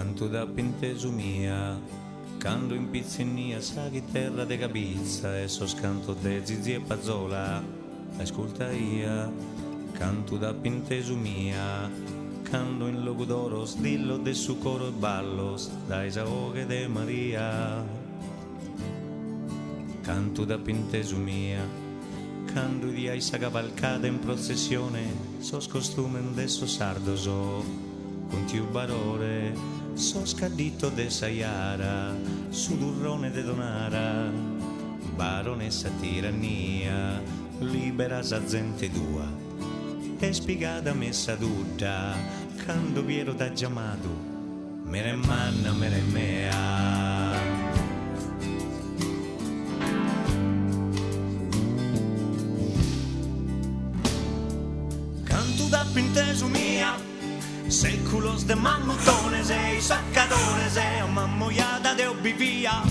Canto da Pintesumia, quando in pizzinia sa chitarra de capizza e so scanto de zizi e pazzola, ascolta ia. Canto da Pintesumia, quando in locudoros dillo de su coro e ballos, dai saoghe de Maria. Canto da Pintesumia, quando di ai sa cavalcata in processione, sos costumen de so sardo so, con tiu barore. So scadito de Saiara, su durrone de Donara, baronessa tirannia, libera sa gente tua, e spiegata messa tutta, quando viero da Giamadu, mere manna, mere mea. Canto da Pintesumia, séculos de mamutones e sacadores e mammoiada de obbivia.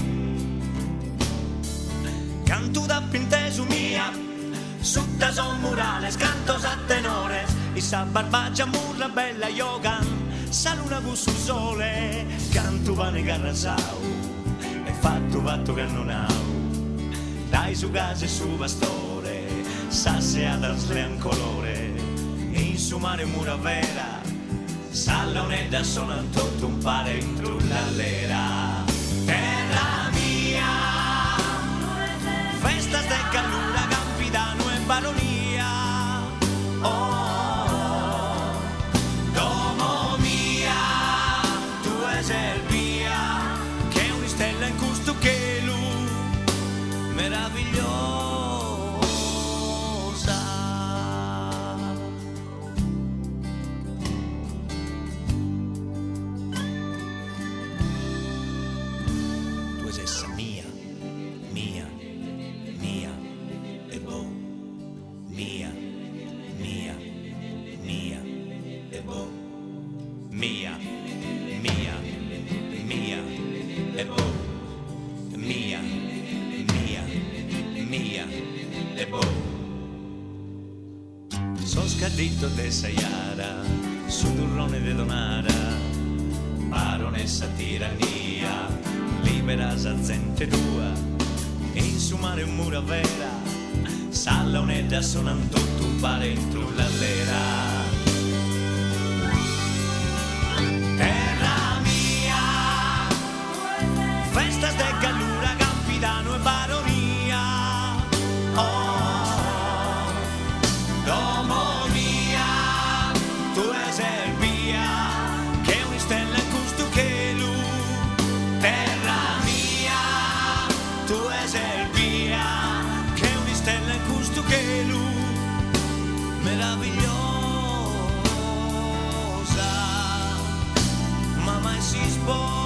Canto da Pintesumia, sutta son murales, cantos a tenores, y sa barbagia murra bella yogan, sa luna sul sole, canto va ne garrasau, e fatto che non hau, dai su case su pastore, sa se ad slean colore, in su mare mura vera, Sallonedda sono tutto un pare in trullallera. Terra mia, festas de Callura, Campidano e Baronia. Oh, domo mia, tu es el via, che una stella in custo che lu, meravigliosa. Scadito de Saiara, su durrone de Donara, baronessa tirannia, libera sa gente tua, in su mare un mura vera, Sallonedda sonan tutto un pare in trullallera. Terra mia, festas de Callura, Campidano e Baronia. Oh, meravigliosa, ma mai si sposa.